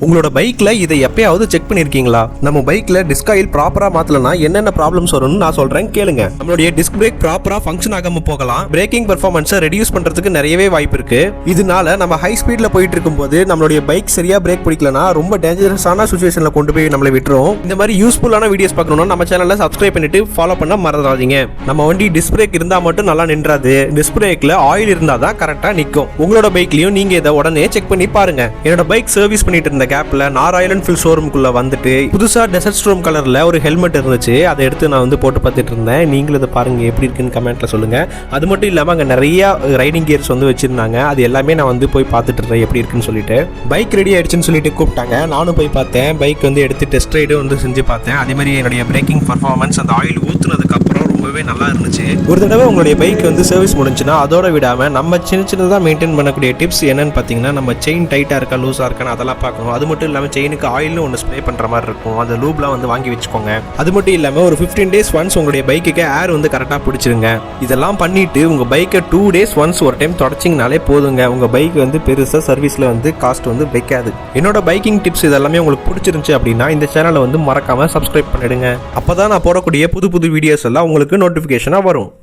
உங்களோட பைக்ல இதை எப்பயாவது செக் பண்ணிருக்கீங்களா? நம்ம பைக்ல டிஸ்க் ஆயில் ப்ராப்பரா மாத்தலனா என்னென்ன ப்ராப்ளம்ஸ் வரும்னு நான் சொல்றேன் கேளுங்க. நம்மளுடைய டிஸ்க் பிரேக் ப்ராப்பரா ஃபங்க்ஷன் ஆகாம போகலாம். பிரேக்கிங் பெர்ஃபார்மன்ஸை ரெடியூஸ் பண்றதுக்கு நிறையவே வாய்ப்பு இருக்கு. இதனால நம்ம ஹை ஸ்பீட்ல போயிட்டு இருக்கும்போது நம்மளுடைய பைக் சரியா பிரேக் பிடிக்கலனா ரொம்ப டேஞ்சரஸான சிச்சுவேஷன்ல கொண்டு போய் நம்மளை விட்டுரும். இந்த மாதிரி யூஸ்ஃபுல்லான வீடியோஸ் பார்க்கணும்னா நம்ம சேனலை சப்ஸ்கிரைப் பண்ணிட்டு ஃபாலோ பண்ண மறந்துடாதீங்க. நம்ம வண்டி டிஸ்க் பிரேக் இருந்தா மட்டும் நல்லா நின்றாது. டிஸ்க் பிரேக்ல ஆயில் இருந்தா தான் கரெக்டா நிக்கும். உங்களோட பைக்லயும் நீங்க இதை உடனே செக் பண்ணி பாருங்க. என்னோட பைக் சர்வீஸ் பண்ணிட்டு இருந்த கேப்ல நான் ராயல் என்ஃபீல்ட் ஷோரூமுக்குள்ள வந்துட்டு புதுசா டெசர்ட் ஸ்ட்ரோம் கலர்ல ஒரு ஹெல்மெட் இருந்துச்சு. அதை எடுத்து நான் போட்டு பார்த்துட்டு இருந்தேன். நீங்களும் இதை பாருங்க எப்படி இருக்குன்னு கமெண்ட்ல சொல்லுங்க. அது மட்டும் இல்லாம அங்க நிறைய ரைடிங் கியர்ஸ் வச்சிருந்தாங்க. அது எல்லாமே நான் போய் பார்த்துட்டு இருந்தேன் எப்படி இருக்குன்னு சொல்லிட்டு. பைக் ரெடி ஆயிடுச்சுன்னு சொல்லிட்டு கூப்பிட்டாங்க. நானும் போய் பார்த்தேன். பைக் எடுத்து டெஸ்ட் ரைடு செஞ்சு பார்த்தேன். அதே மாதிரி என்னுடைய பிரேக்கிங் பர்ஃபார்மன்ஸ் அந்த ஆயில் ஊத்துனதுக்கு அப்புறம் ரொம்பவே நல்லா இருந்துச்சு. ஒரு தடவை உங்களுடைய பைக் சர்வீஸ் முடிஞ்சுன்னா அதோட விடாம நம்ம சின்ன சின்னதாக மெயின்டைன் பண்ணக்கூடிய டிப்ஸ் என்னன்னு பார்த்தீங்கன்னா, நம்ம செயின் டைட்டா இருக்கா லூஸா இருக்கான்னு அதெல்லாம் பார்க்கணும். அது மட்டும் இல்லாமல் செயினுக்கு ஆயிலும் ஒன்று ஸ்ப்ரே பண்ற மாதிரி இருக்கும். அந்த லூப்லாம் வாங்கி வச்சுக்கோங்க. அது மட்டும் இல்லாமல் ஒரு 15 days ஒன்ஸ் உங்களுடைய பைக்குக்கு ஏர் கரெக்டாக பிடிச்சிருங்க. இதெல்லாம் பண்ணிட்டு உங்க பைக்கை 2 days ஒன்ஸ் ஒரு டைம் தொடச்சிங்கனாலே போதுங்க. உங்க பைக் பெருசாக சர்வீஸ்ல காஸ்ட் வைக்காது. என்னோட பைக்கிங் டிப்ஸ் இதெல்லாமே உங்களுக்கு பிடிச்சிருந்துச்சு அப்படின்னா இந்த சேனலை மறக்காம சப்ஸ்கிரைப் பண்ணிடுங்க. அப்பதான் நான் போடக்கூடிய புது புது வீடியோஸ் எல்லாம் உங்களுக்கு நோட்டிஃபிகேஷனாக வரும்.